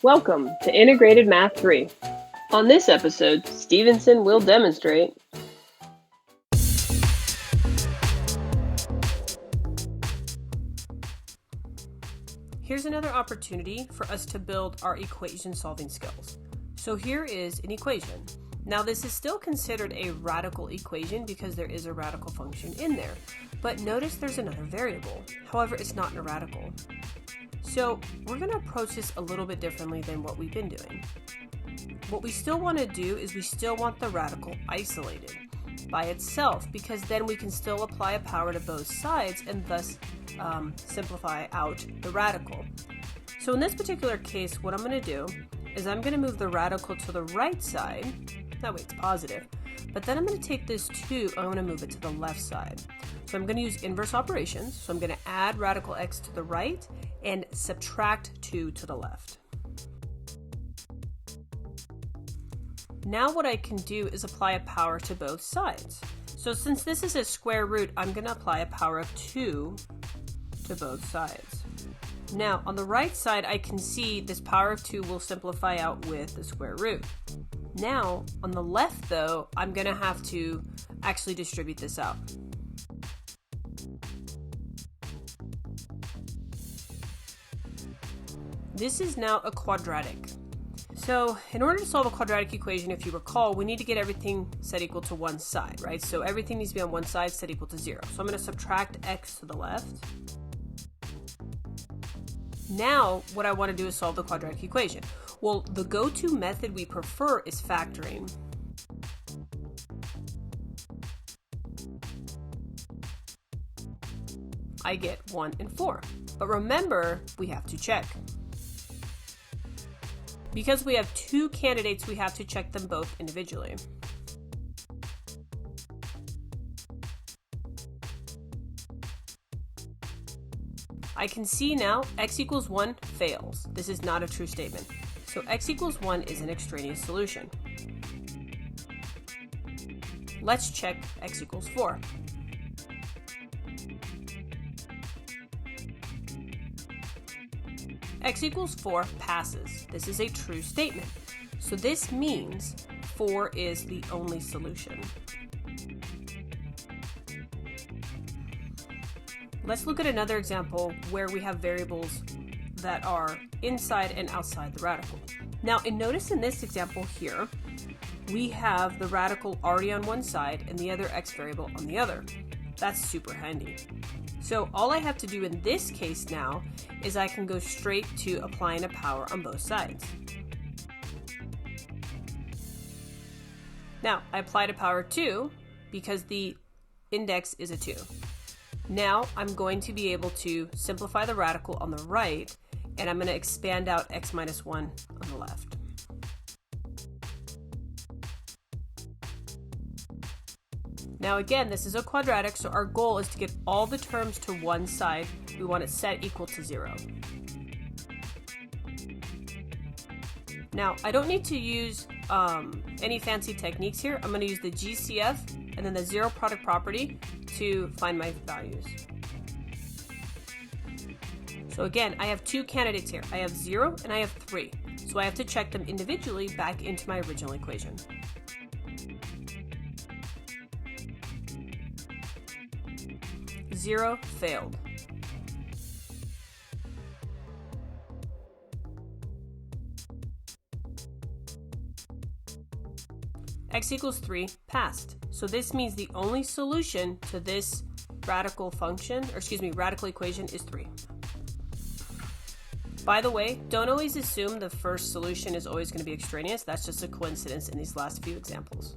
Welcome to Integrated Math 3. On this episode, Stevenson will demonstrate Here's another opportunity for us to build our equation solving skills. So here is an equation. Now this is still considered a radical equation because there is a radical function in there, but notice there's another variable. However, it's not a radical. So we're going to approach this a little bit differently than what we've been doing. What we still want to do is we still want the radical isolated by itself, because then we can still apply a power to both sides and thus simplify out the radical. So in this particular case, what I'm going to do is I'm going to move the radical to the right side. That way it's positive. But then I'm going to take this 2, I'm going to move it to the left side. So I'm going to use inverse operations. So I'm going to add radical x to the right and subtract 2 to the left. Now what I can do is apply a power to both sides. So since this is a square root, I'm going to apply a power of 2 to both sides. Now on the right side, I can see this power of 2 will simplify out with the square root. Now on the left though, I'm going to have to actually distribute this out. This is now a quadratic. So in order to solve a quadratic equation, if you recall, we need to get everything set equal to one side, right? So everything needs to be on one side set equal to 0. So I'm going to subtract x to the left. Now what I want to do is solve the quadratic equation. Well, the go-to method we prefer is factoring. I get 1 and 4. But remember, we have to check. Because we have 2 candidates, we have to check them both individually. I can see now x equals 1 fails. This is not a true statement. So x equals 1 is an extraneous solution. Let's check x equals 4. X equals 4 passes. This is a true statement. So this means 4 is the only solution. Let's look at another example where we have variables that are inside and outside the radical. Now, notice in this example here, we have the radical already on one side and the other x variable on the other. That's super handy. So all I have to do in this case now is I can go straight to applying a power on both sides. Now, I applied a power 2 because the index is a 2. Now I'm going to be able to simplify the radical on the right, and I'm going to expand out x minus 1 on the left. Now again, this is a quadratic, so our goal is to get all the terms to one side. We want it set equal to 0. Now, I don't need to use any fancy techniques here. I'm going to use the GCF and then the zero product property to find my values. So again, I have 2 candidates here. I have 0 and I have 3. So I have to check them individually back into my original equation. Zero failed. X equals 3 passed. So this means the only solution to this radical equation is 3. By the way, don't always assume the first solution is always going to be extraneous. That's just a coincidence in these last few examples.